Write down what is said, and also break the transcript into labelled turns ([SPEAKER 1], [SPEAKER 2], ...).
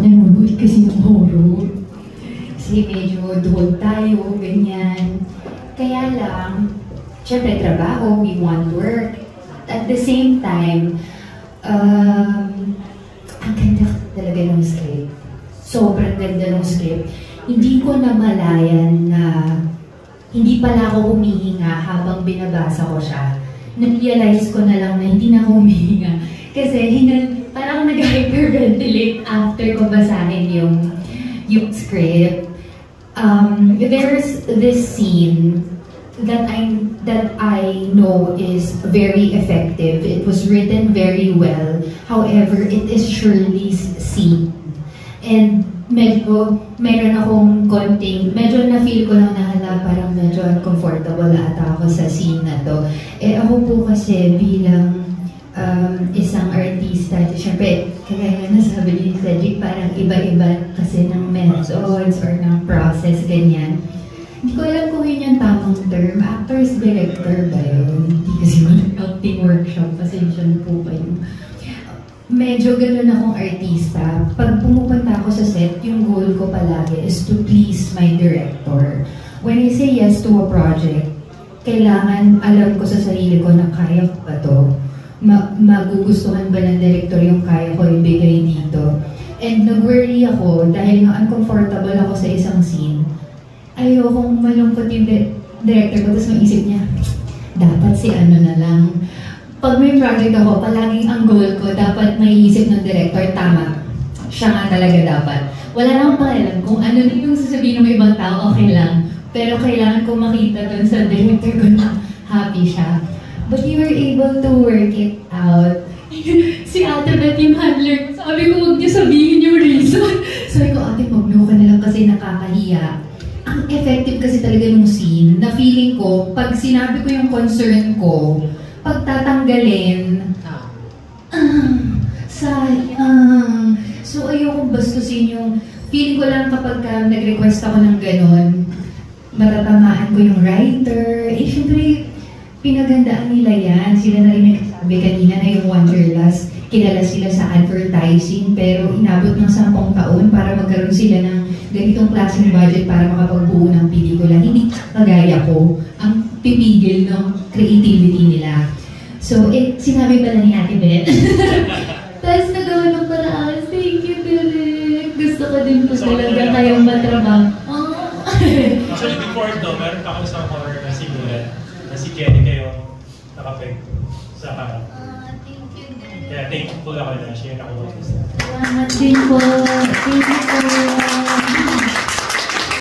[SPEAKER 1] nanonood kasi ng horror. Kasi medyo doon tayo, ganyan. Kaya lang, syempre trabaho, we want work. At the same time, ang ganda talaga ng script. Sobrang ganda ng script. Hindi ko namalayan na hindi pala ako humihinga habang binabasa ko siya. Na-realize ko na lang na hindi na ako humihinga. Kasi parang nag-hyperventilate after ko basahin yung script. There's this scene that I know is very effective. It was written very well. However, it is Shirley's scene. And meron akong medyo na-feel ko lang na parang medyo uncomfortable ata ako sa scene na to. Ako po kasi bilang isang artista, syempre, kaya nga nasabi ni Cedric, parang iba-iba kasi ng methods or ng process, ganyan. Hindi ko alam kung yun yung tamang term. Actors, director ba yun? Hindi kasi acting workshop, pasensya na po kayo. Medyo gano'n akong artista. Pag pumupunta ako sa set, yung goal ko palagi is to please my director. When I say yes to a project, kailangan alam ko sa sarili ko na kaya ko ba to? Magugustuhan ba ng director yung kaya ko ibigay dito? And nag-worry ako dahil nga uncomfortable ako sa isang scene. Ayokong malungkot yung director ko, tapos maisip niya, dapat si ano na lang. Pag may project ako, palaging ang goal ko, dapat maiisip ng director, tama. Siya nga talaga dapat. Wala na akong pakialam kung ano yung sasabihin ng ibang tao, okay lang. Pero kailangan ko makita dun sa director ko na happy siya. But you were able to work it out. Si Ate Beth yung handler, sabi ko, huwag niyo sabihin yung reason. Sabi ko, Ate, mag-no ka na lang kasi nakakahiya. Ang effective kasi talaga nung scene, na feeling ko, pag sinabi ko yung concern ko, pag tatanggalin, sayang. So ayokong bastusin yung, feeling ko lang kapag nag-request ako ng ganon, matatamaan ko yung writer. Siyempre, pinagandaan nila yan. Sila na rin nagsasabi kanina na yung Wanderlust, kilala sila sa advertising, pero inabot ng 10 taon para magkaroon sila ng ganitong klaseng budget para makapagbuo ng pelikula. Hindi kagaya ko ang pipigil ng creativity nila. So, sinabi pala ni Ate Beth. Tapos nagawa ng paraan, thank you, Derek. Gusto ko din po talaga kayong matrabaho.
[SPEAKER 2] Actually, before ito, meron pa ako isang horror na simulan na si Jenny kayo nakapeg sa parang.
[SPEAKER 1] Thank you, Derek.
[SPEAKER 2] Kaya thankful ako na siya yung nakuha.
[SPEAKER 1] Salamat din po. Thank you po.